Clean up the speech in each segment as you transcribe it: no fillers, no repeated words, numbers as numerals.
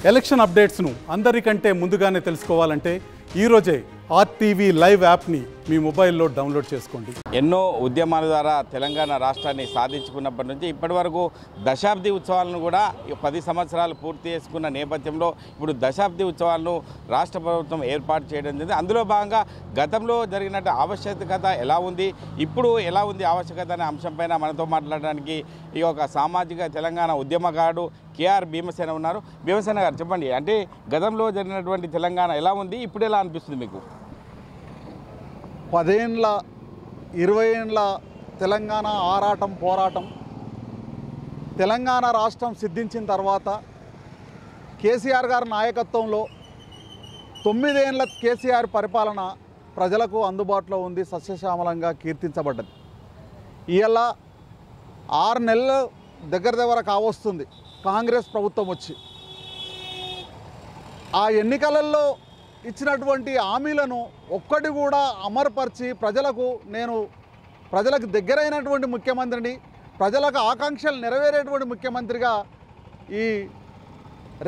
Election అప్డేట్స్ను అందరికంటే ముందుగానే తెలుసుకోవాలంటే ఈరోజే ఆర్టీవీ లైవ్ యాప్ని మీ మొబైల్లో డౌన్లోడ్ చేసుకోండి. ఎన్నో ఉద్యమాల ద్వారా తెలంగాణ రాష్ట్రాన్ని సాధించుకున్నప్పటి నుంచి ఇప్పటి వరకు దశాబ్ది ఉత్సవాలను కూడా 10 సంవత్సరాలు పూర్తి చేసుకున్న నేపథ్యంలో ఇప్పుడు దశాబ్ది ఉత్సవాలను రాష్ట్ర ప్రభుత్వం ఏర్పాటు చేయడం జరిగింది. అందులో భాగంగా గతంలో జరిగినట్టు ఆవశ్యకత ఎలా ఉంది, ఇప్పుడు ఎలా ఉంది ఆవశ్యకత అనే అంశంపైన మనతో మాట్లాడడానికి ఈ ఒక సామాజిక తెలంగాణ ఉద్యమకారుడు కేఆర్ భీమసేన ఉన్నారు. భీమసేన గారు చెప్పండి, అంటే గతంలో జరిగినటువంటి తెలంగాణ ఎలా ఉంది, ఇప్పుడు ఎలా అనిపిస్తుంది మీకు? 10 ఏళ్ళ 20 ఏళ్ళ తెలంగాణ ఆరాటం పోరాటం తెలంగాణ రాష్ట్రం సిద్ధించిన తర్వాత కేసీఆర్ గారి నాయకత్వంలో 9 ఏళ్ళ కేసీఆర్ పరిపాలన ప్రజలకు అందుబాటులో ఉంది, సస్యశ్యామలంగా కీర్తించబడ్డది. ఇవాళ 6 నెలలు దగ్గర కావస్తుంది కాంగ్రెస్ ప్రభుత్వం వచ్చి. ఆ ఎన్నికలలో ఇచ్చినటువంటి హామీలను ఒక్కటి కూడా అమలుపరిచి ప్రజలకు దగ్గరైనటువంటి ముఖ్యమంత్రిని, ప్రజలకు ఆకాంక్షలు నెరవేరేటువంటి ముఖ్యమంత్రిగా ఈ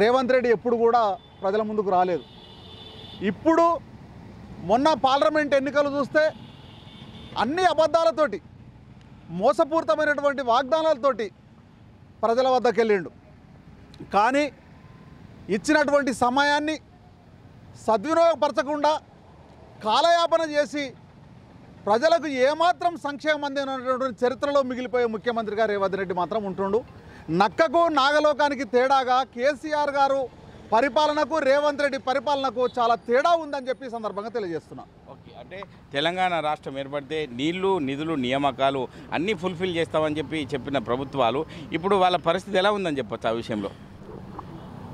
రేవంత్ రెడ్డి ఎప్పుడు కూడా ప్రజల ముందుకు రాలేదు. ఇప్పుడు మొన్న పార్లమెంట్ ఎన్నికలు చూస్తే అన్ని అబద్ధాలతోటి, మోసపూరితమైనటువంటి వాగ్దానాలతోటి ప్రజల వద్దకు వెళ్ళిండు. కానీ ఇచ్చినటువంటి సమయాన్ని సద్వినియోగపరచకుండా కాలయాపన చేసి ప్రజలకు ఏమాత్రం సంక్షేమం అందినటువంటి చరిత్రలో మిగిలిపోయే ముఖ్యమంత్రిగా రేవంత్ రెడ్డి మాత్రం ఉంటుండు. నక్కకు నాగలోకానికి తేడాగా కేసీఆర్ గారు పరిపాలనకు రేవంత్ రెడ్డి పరిపాలనకు చాలా తేడా ఉందని చెప్పి సందర్భంగా తెలియజేస్తున్నాను. ఓకే, అంటే తెలంగాణ రాష్ట్రం ఏర్పడితే నీళ్లు, నిధులు, నియామకాలు అన్నీ ఫుల్ఫిల్ చేస్తామని చెప్పిన ప్రభుత్వాలు ఇప్పుడు వాళ్ళ పరిస్థితి ఎలా ఉందని చెప్పొచ్చు ఆ విషయంలో?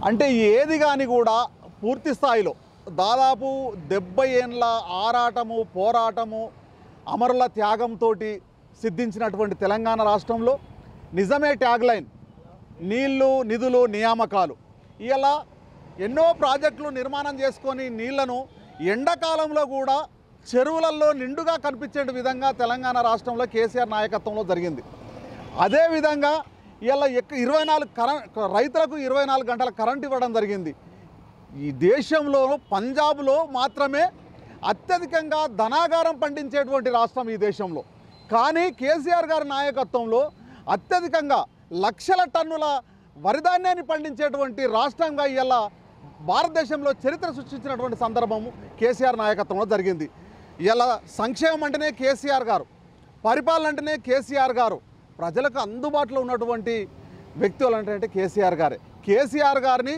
అంటే ఏది కానీ కూడా పూర్తి స్థాయిలో దాదాపు 70 ఏళ్ళ ఆరాటము పోరాటము అమరుల త్యాగంతో సిద్ధించినటువంటి తెలంగాణ రాష్ట్రంలో నిజమే ట్యాగ్లైన్ నీళ్లు, నిధులు, నియామకాలు. ఇలా ఎన్నో ప్రాజెక్టులు నిర్మాణం చేసుకొని నీళ్లను ఎండాకాలంలో కూడా చెరువులలో నిండుగా కనిపించే విధంగా తెలంగాణ రాష్ట్రంలో కేసీఆర్ నాయకత్వంలో జరిగింది. అదేవిధంగా ఇలా 24 రైతులకు 24 గంటల కరెంట్ ఇవ్వడం జరిగింది. ఈ దేశంలో పంజాబ్లో మాత్రమే అత్యధికంగా ధనాగారం పండించేటువంటి రాష్ట్రం ఈ దేశంలో. కానీ కేసీఆర్ గారి నాయకత్వంలో అత్యధికంగా లక్షల టన్నుల వరిధాన్యాన్ని పండించేటువంటి రాష్ట్రంగా ఇలా భారతదేశంలో చరిత్ర సృష్టించినటువంటి సందర్భము కేసీఆర్ నాయకత్వంలో జరిగింది. ఇలా సంక్షేమం అంటేనే కేసీఆర్ గారు, పరిపాలన అంటేనే కేసీఆర్ గారు, ప్రజలకు అందుబాటులో ఉన్నటువంటి వ్యక్తులు అంటే కేసీఆర్ గారే. కేసీఆర్ గారిని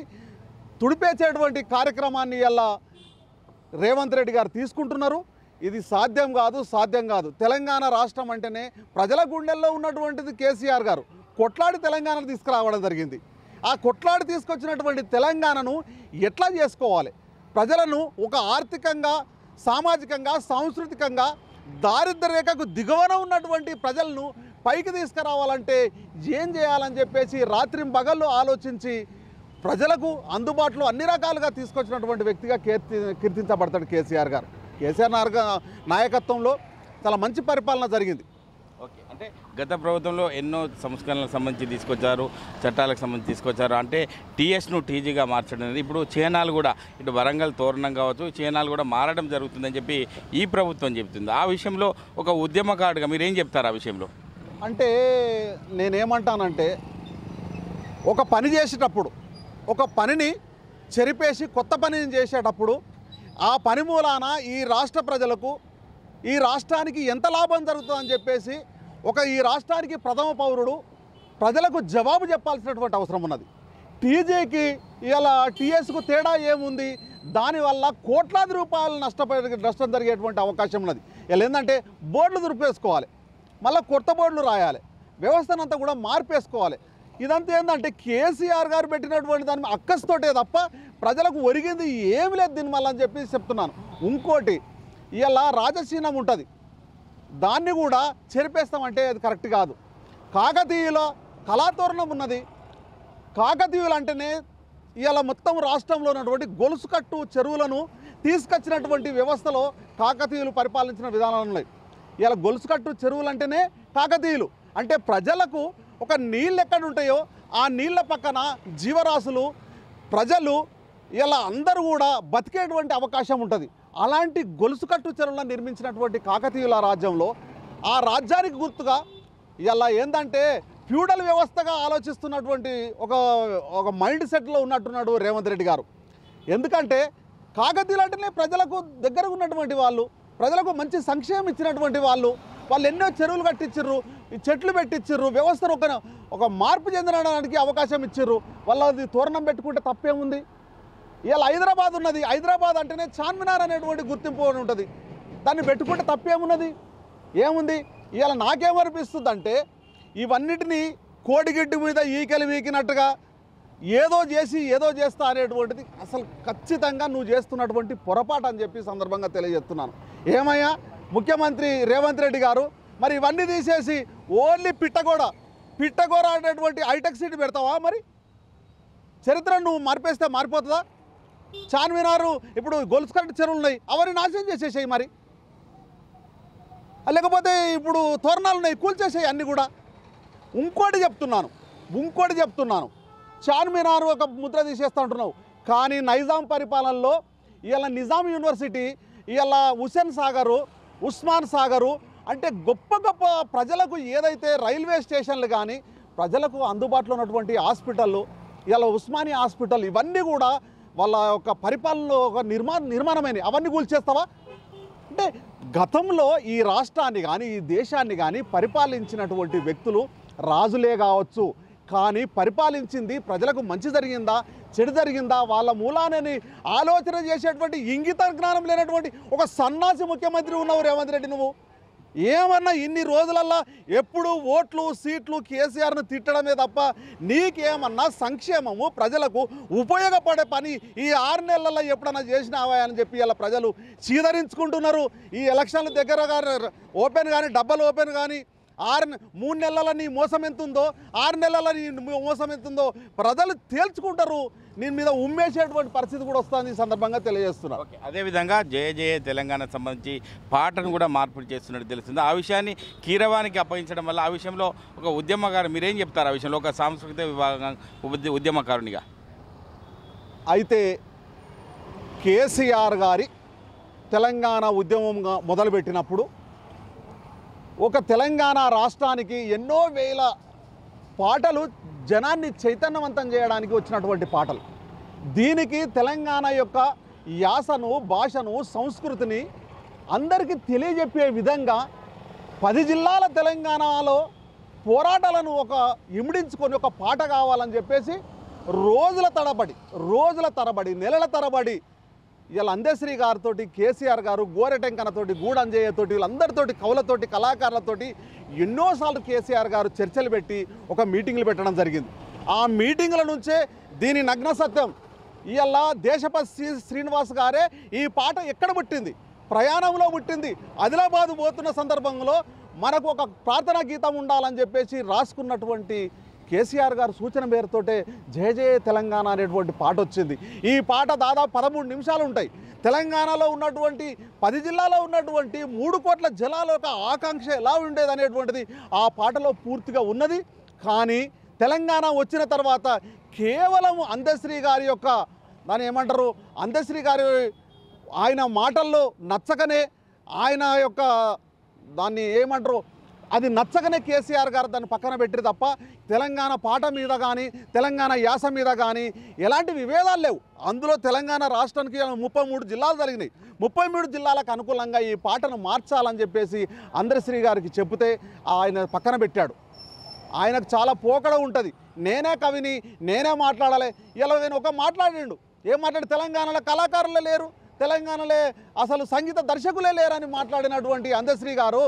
తుడిపేసేటువంటి కార్యక్రమాన్ని ఇలా రేవంత్ రెడ్డి గారు తీసుకుంటున్నారు. ఇది సాధ్యం కాదు. తెలంగాణ రాష్ట్రం అంటేనే ప్రజల గుండెల్లో ఉన్నటువంటిది కేసీఆర్ గారు కొట్లాడి తెలంగాణను తీసుకురావడం జరిగింది. ఆ కొట్లాడి తీసుకొచ్చినటువంటి తెలంగాణను ఎట్లా చేసుకోవాలి, ప్రజలను ఒక ఆర్థికంగా, సామాజికంగా, సాంస్కృతికంగా దారిద్ర్య రేఖకు దిగువన ఉన్నటువంటి ప్రజలను పైకి తీసుకురావాలంటే ఏం చేయాలని చెప్పేసి రాత్రింబగళ్ళు ఆలోచించి ప్రజలకు అందుబాటులో అన్ని రకాలుగా తీసుకొచ్చినటువంటి వ్యక్తిగా కీర్తించబడతాడు కేసీఆర్ గారు. కేసీఆర్ నాయకత్వంలో చాలా మంచి పరిపాలన జరిగింది. ఓకే, అంటే గత ప్రభుత్వంలో ఎన్నో సంస్కరణలకు సంబంధించి తీసుకొచ్చారు, చట్టాలకు సంబంధించి తీసుకొచ్చారు. అంటే టీఎస్ను టీజీగా మార్చడం అనేది ఇప్పుడు చైనాలు కూడా ఇటు వరంగల్ తోరణం కావచ్చు, చైనాలు కూడా మారడం జరుగుతుందని చెప్పి ఈ ప్రభుత్వం చెబుతుంది. ఆ విషయంలో ఒక ఉద్యమకారుడిగా మీరు ఏం చెప్తారు ఆ విషయంలో? అంటే నేనేమంటానంటే, ఒక పని చేసేటప్పుడు ఒక పనిని చెరిపేసి కొత్త పనిని చేసేటప్పుడు ఆ పని మూలాన ఈ రాష్ట్ర ప్రజలకు, ఈ రాష్ట్రానికి ఎంత లాభం జరుగుతుందని చెప్పేసి ఈ రాష్ట్రానికి ప్రథమ పౌరుడు ప్రజలకు జవాబు చెప్పాల్సినటువంటి అవసరం ఉన్నది. టీజీకి ఇలా టీఎస్కు తేడా ఏముంది? దానివల్ల కోట్లాది రూపాయలు నష్టం జరిగేటువంటి అవకాశం ఉన్నది. ఇలా ఏంటంటే బోర్డులు దురిపేసుకోవాలి, మళ్ళీ కొత్త బోర్డులు రాయాలి, వ్యవస్థనంతా కూడా మార్పేసుకోవాలి. ఇదంతా ఏంటంటే కేసీఆర్ గారు పెట్టినటువంటి దాని అక్కస్తోటే తప్ప ప్రజలకు ఒరిగింది ఏమి లేదు దీనివల్ల అని చెప్పి చెప్తున్నాను. ఇంకోటి, ఇలా రాజశీనం ఉంటుంది, దాన్ని కూడా చెరిపేస్తామంటే అది కరెక్ట్ కాదు. కాకతీయుల కళాతోరణం ఉన్నది. కాకతీయులు అంటేనే ఇలా మొత్తం రాష్ట్రంలో ఉన్నటువంటి గొలుసుకట్టు చెరువులను తీసుకొచ్చినటువంటి వ్యవస్థలో కాకతీయులు పరిపాలించిన విధానాలు ఉన్నాయి. ఇలా గొలుసుకట్టు చెరువులు అంటేనే కాకతీయులు. అంటే ప్రజలకు ఒక నీళ్ళు ఎక్కడ ఉంటాయో ఆ నీళ్ళ పక్కన జీవరాశులు ప్రజలు ఇలా అందరూ కూడా బతికేటువంటి అవకాశం ఉంటుంది. అలాంటి గొలుసుకట్టు చెరువులను నిర్మించినటువంటి కాకతీయుల రాజ్యంలో ఆ రాజ్యానికి గుర్తుగా ఇలా ఏంటంటే ఫ్యూడల్ వ్యవస్థగా ఆలోచిస్తున్నటువంటి ఒక మైండ్ సెట్లో ఉన్నట్టున్నాడు రేవంత్ రెడ్డి గారు. ఎందుకంటే కాకతీయులు అంటేనే ప్రజలకు దగ్గరగా ఉన్నటువంటి వాళ్ళు, ప్రజలకు మంచి సంక్షేమం ఇచ్చినటువంటి వాళ్ళు ఎన్నో చెరువులు కట్టించిర్రు, చెట్లు పెట్టించిర్రు, వ్యవస్థను ఒక మార్పు చెందడానికి అవకాశం ఇచ్చిర్రు. వాళ్ళది తోరణం పెట్టుకుంటే తప్పేముంది? ఇలా హైదరాబాద్ ఉన్నది, హైదరాబాద్ అంటేనే చార్మినార్ అనేటువంటి గుర్తింపు అని ఉంటుంది, దాన్ని పెట్టుకుంటే తప్పేమున్నది? ఏముంది? ఇలా నాకేమనిపిస్తుంది అంటే ఇవన్నిటినీ కోడిగిడ్డు మీద ఈకెలు వీకినట్టుగా ఏదో చేస్తా అనేటువంటిది అసలు ఖచ్చితంగా నువ్వు చేస్తున్నటువంటి పొరపాటు అని చెప్పి సందర్భంగా తెలియజేస్తున్నాను. ఏమయ్యా ముఖ్యమంత్రి రేవంత్ రెడ్డి గారు, మరి ఇవన్నీ తీసేసి ఓన్లీ పిట్టగోర అనేటువంటి హైటెక్ సిటీ పెడతావా? మరి చరిత్ర నువ్వు మార్పేస్తే మారిపోతుందా? చార్మినారు ఇప్పుడు గొలుసుకట్టు చెరువులు ఉన్నాయి, అవన్నీ నాశనం చేసేసాయి. మరి లేకపోతే ఇప్పుడు తోరణాలు ఉన్నాయి, కూల్చేసాయి అన్నీ కూడా. ఇంకోటి చెప్తున్నాను, చార్మినారు ఒక ముద్ర తీసేస్తా అంటున్నావు, కానీ నైజాం పరిపాలనలో ఇలా నిజాం యూనివర్సిటీ, ఇలా హుస్సేన్ సాగరు, ఉస్మాన్ సాగరు అంటే గొప్ప ప్రజలకు ఏదైతే రైల్వే స్టేషన్లు కానీ ప్రజలకు అందుబాటులో ఉన్నటువంటి హాస్పిటళ్ళు, ఇలా ఉస్మానియా హాస్పిటల్, ఇవన్నీ కూడా వాళ్ళ యొక్క పరిపాలనలో ఒక నిర్మాణమైన అవన్నీ కూల్చేస్తావా? అంటే గతంలో ఈ రాష్ట్రాన్ని కానీ ఈ దేశాన్ని కానీ పరిపాలించినటువంటి వ్యక్తులు రాజులే కావచ్చు, కానీ పరిపాలించింది ప్రజలకు మంచి జరిగిందా చెడు జరిగిందా వాళ్ళ మూలానని ఆలోచన చేసేటువంటి ఇంగిత జ్ఞానం లేనటువంటి ఒక సన్నాసి ముఖ్యమంత్రి ఉన్నావు రేవంత్ రెడ్డి. నువ్వు ఏమన్నా ఇన్ని రోజులల్లా ఎప్పుడు ఓట్లు సీట్లు కేసీఆర్ను తిట్టడమే తప్ప నీకేమన్నా సంక్షేమము ప్రజలకు ఉపయోగపడే పని ఈ 6 నెలల్లో ఎప్పుడన్నా చేసినావా అని చెప్పి ఇలా ప్రజలు చీదరించుకుంటున్నారు. ఈ ఎలక్షన్ల దగ్గరగా ఓపెన్ కానీ డబ్బలు ఓపెన్ కానీ 3 నెలల నీ మోసం ఎంతుందో 6 నెలల నీ మోసం ఎంతుందో ప్రజలు తేల్చుకుంటారు. నేను మీద ఉమ్మేసేటువంటి పరిస్థితి కూడా వస్తుంది ఈ సందర్భంగా తెలియజేస్తున్నా. అదేవిధంగా జయ జయ తెలంగాణకు సంబంధించి పాటను కూడా మార్పిడి చేస్తున్నట్టు తెలుస్తుంది. ఆ విషయాన్ని కీరవానికి అప్పగించడం వల్ల ఆ విషయంలో ఒక ఉద్యమకారు మీరేం చెప్తారు? ఆ విషయంలో ఒక సాంస్కృతిక విభాగం ఉద్యమకారునిగా అయితే కేసీఆర్ గారి తెలంగాణ ఉద్యమంగా మొదలుపెట్టినప్పుడు ఒక తెలంగాణ రాష్ట్రానికి ఎన్నో వేల పాటలు జనాన్ని చైతన్యవంతం చేయడానికి వచ్చినటువంటి పాటలు. దీనికి తెలంగాణ యొక్క యాసను భాషను సంస్కృతిని అందరికీ తెలియజెప్పే విధంగా 10 జిల్లాల తెలంగాణలో పోరాటాలను ఇమిడించుకొని ఒక పాట కావాలని చెప్పేసి రోజుల తరబడి నెలల తరబడి ఇలా అందశ్రీ గారితో కేసీఆర్ గారు గోరెటెంకనతోటి గూడంజయ్యతోటి వీళ్ళందరితోటి కవులతోటి కళాకారులతోటి ఎన్నోసార్లు కేసీఆర్ గారు చర్చలు పెట్టి ఒక మీటింగ్లు పెట్టడం జరిగింది. ఆ మీటింగుల నుంచే దీని నగ్న సత్యం. ఇలా దేశపతి శ్రీనివాస్ గారే ఈ పాట ఎక్కడ పుట్టింది? ప్రయాణంలో పుట్టింది. ఆదిలాబాద్ పోతున్న సందర్భంలో మనకు ఒక ప్రార్థనా గీతం ఉండాలని చెప్పేసి రాసుకున్నటువంటి కేసీఆర్ గారు సూచన మేరతోటే జయ జయ తెలంగాణ అనేటువంటి పాట వచ్చింది. ఈ పాట దాదాపు 13 నిమిషాలు ఉంటాయి. తెలంగాణలో ఉన్నటువంటి 10 జిల్లాలో ఉన్నటువంటి 3 కోట్ల జనాల యొక్క ఆకాంక్ష ఎలా ఉండేది అనేటువంటిది ఆ పాటలో పూర్తిగా ఉన్నది. కానీ తెలంగాణ వచ్చిన తర్వాత కేవలం అందశ్రీ గారి యొక్క దాన్ని ఏమంటారు, అందశ్రీ గారి ఆయన మాటల్లో నచ్చకనే ఆయన యొక్క దాన్ని ఏమంటారు అది నచ్చకనే కేసీఆర్ గారు దాన్ని పక్కన పెట్టిరు తప్ప తెలంగాణ పాట మీద కానీ తెలంగాణ యాస మీద కానీ ఎలాంటి విభేదాలు లేవు. అందులో తెలంగాణ రాష్ట్రానికి 33 జిల్లాలు జరిగినాయి. 33 జిల్లాలకు అనుకూలంగా ఈ పాటను మార్చాలని చెప్పేసి అందశ్రీ గారికి చెబితే ఆయన పక్కన పెట్టాడు. ఆయనకు చాలా పోకడ ఉంటుంది. నేనే కవిని, నేనే మాట్లాడాలి. ఇలా నేను మాట్లాడిండు. ఏం మాట్లాడి తెలంగాణలో కళాకారులే లేరు, తెలంగాణలో అసలు సంగీత దర్శకులే లేరని మాట్లాడినటువంటి అందశ్రీ గారు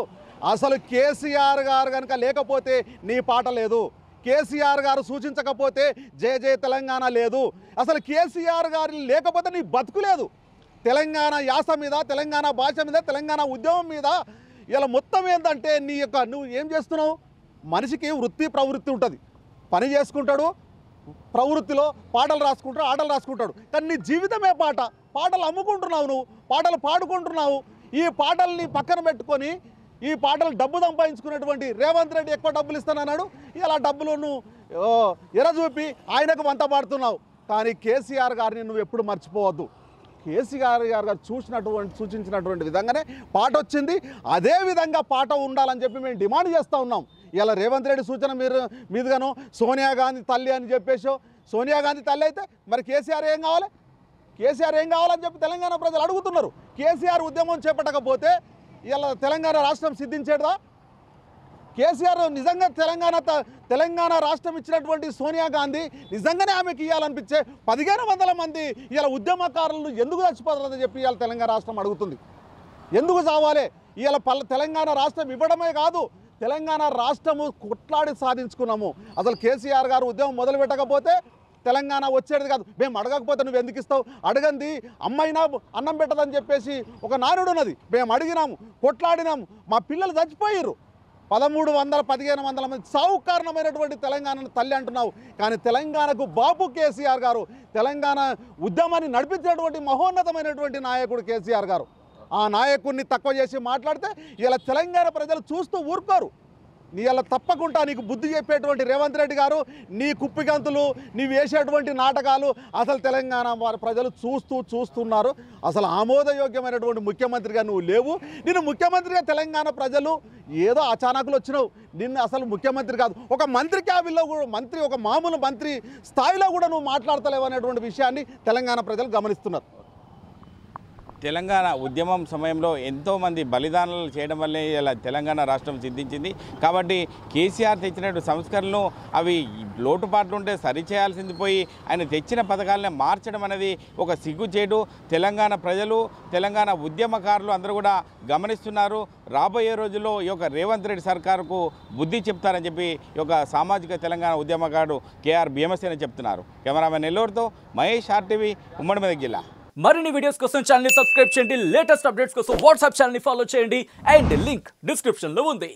అసలు కేసీఆర్ గారు కనుక లేకపోతే నీ పాట లేదు, కేసీఆర్ గారు సూచించకపోతే జయ జయ తెలంగాణ లేదు, అసలు కేసీఆర్ గారు లేకపోతే నీ బతుకు లేదు. తెలంగాణ యాస మీద, తెలంగాణ భాష మీద, తెలంగాణ ఉద్యమం మీద ఇలా మొత్తం ఏంటంటే నువ్వు ఏం చేస్తున్నావు? మనిషికి వృత్తి ప్రవృత్తి ఉంటుంది. పని చేసుకుంటాడు, ప్రవృత్తిలో పాటలు రాసుకుంటాడు, ఆటలు రాసుకుంటాడు. కానీ నీ జీవితమే పాటలు అమ్ముకుంటున్నావు, నువ్వు పాటలు పాడుకుంటున్నావు. ఈ పాటల్ని పక్కన పెట్టుకొని ఈ పాటలు డబ్బు సంపాదించుకున్నటువంటి రేవంత్ రెడ్డి ఎక్కువ డబ్బులు ఇస్తానన్నాడు. ఇలా డబ్బులను ఎరచూపి ఆయనకు వంత పాడుతున్నావు. కానీ కేసీఆర్ గారిని నువ్వు ఎప్పుడు మర్చిపోవద్దు. కేసీఆర్ గారు సూచించినటువంటి విధంగానే పాట వచ్చింది. అదే విధంగా పాట ఉండాలని చెప్పి మేము డిమాండ్ చేస్తూ ఉన్నాం. ఇలా రేవంత్ రెడ్డి సూచన మీదుగాను సోనియా గాంధీ తల్లి అని చెప్పేసో, సోనియా గాంధీ తల్లి అయితే మరి కేసీఆర్ ఏం కావాలి, కేసీఆర్ ఏం కావాలని చెప్పి తెలంగాణ ప్రజలు అడుగుతున్నారు. కేసీఆర్ ఉద్యమం చేపట్టకపోతే ఇలా తెలంగాణ రాష్ట్రం సిద్ధించేదా? కేసీఆర్ నిజంగా తెలంగాణ రాష్ట్రం ఇచ్చినటువంటి సోనియా గాంధీ నిజంగానే ఆమెకి ఇవ్వాలనిపించే 1500 మంది ఇలా ఉద్యమకారులు ఎందుకు చచ్చిపోతారని చెప్పి ఇవాళ తెలంగాణ రాష్ట్రం అడుగుతుంది. ఎందుకు చావాలి? ఇవాళ తెలంగాణ రాష్ట్రం ఇవ్వడమే కాదు, తెలంగాణ రాష్ట్రము కొట్లాడి సాధించుకున్నాము. అసలు కేసీఆర్ గారు ఉద్యమం మొదలు పెట్టకపోతే తెలంగాణ వచ్చేది కాదు. మేము అడగకపోతే నువ్వు ఎందుకు ఇస్తావు? అడగంది అమ్మైనా అన్నం పెట్టదని చెప్పేసి ఒక నానుడు ఉన్నది. మేము అడిగినాము, కొట్లాడినాము, మా పిల్లలు చచ్చిపోయారు. 1300-1500 మంది సావు కారణమైనటువంటి తెలంగాణను తల్లి అంటున్నావు. కానీ తెలంగాణకు బాబు కేసీఆర్ గారు, తెలంగాణ ఉద్యమాన్ని నడిపించినటువంటి మహోన్నతమైనటువంటి నాయకుడు కేసీఆర్ గారు. ఆ నాయకుడిని తక్కువ చేసి మాట్లాడితే ఇలా తెలంగాణ ప్రజలు చూస్తూ ఊరుకోరు. నీ ఇలా తప్పకుండా నీకు బుద్ధి చెప్పేటువంటి రేవంత్ రెడ్డి గారు, నీ కుప్పిగంతులు, నీవు వేసేటువంటి నాటకాలు అసలు తెలంగాణ వారి ప్రజలు చూస్తున్నారు. అసలు ఆమోదయోగ్యమైనటువంటి ముఖ్యమంత్రిగా నువ్వు లేవు. నిన్ను ముఖ్యమంత్రిగా తెలంగాణ ప్రజలు ఏదో అచానకులు వచ్చినావు. నిన్ను అసలు ముఖ్యమంత్రి కాదు, ఒక మంత్రి క్యాబిన్లో కూడా ఒక మామూలు మంత్రి స్థాయిలో కూడా నువ్వు మాట్లాడతలేవు అనేటువంటి విషయాన్ని తెలంగాణ ప్రజలు గమనిస్తున్నారు. తెలంగాణ ఉద్యమం సమయంలో ఎంతోమంది బలిదానాలు చేయడం వల్లే ఇలా తెలంగాణ రాష్ట్రం సిద్ధించింది. కాబట్టి కేసీఆర్ తెచ్చినట్టు సంస్కరణలు అవి లోటుపాట్లు ఉంటే సరిచేయాల్సింది పోయి ఆయన తెచ్చిన పథకాలను మార్చడం అనేది ఒక సిగ్గుచేటు. తెలంగాణ ప్రజలు, తెలంగాణ ఉద్యమకారులు అందరూ కూడా గమనిస్తున్నారు. రాబోయే రోజుల్లో ఈ యొక్క రేవంత్ రెడ్డి సర్కారుకు బుద్ధి చెప్తారని చెప్పి ఈ యొక్క సామాజిక తెలంగాణ ఉద్యమకారుడు కేఆర్ భీమసేన చెప్తున్నారు. కెమెరామెన్ నెల్లూరుతో మహేష్, RTV, ఉమ్మడి మెదక్ జిల్లా. మరిన్ని వీడియోస్ కోసం ఛానల్ ని సబ్స్క్రైబ్ చేయండి. లేటెస్ట్ అప్డేట్స్ కోసం వాట్సాప్ ఛానల్ ని ఫాలో చేయండి. అండ్ లింక్ డిస్క్రిప్షన్ లో ఉంది.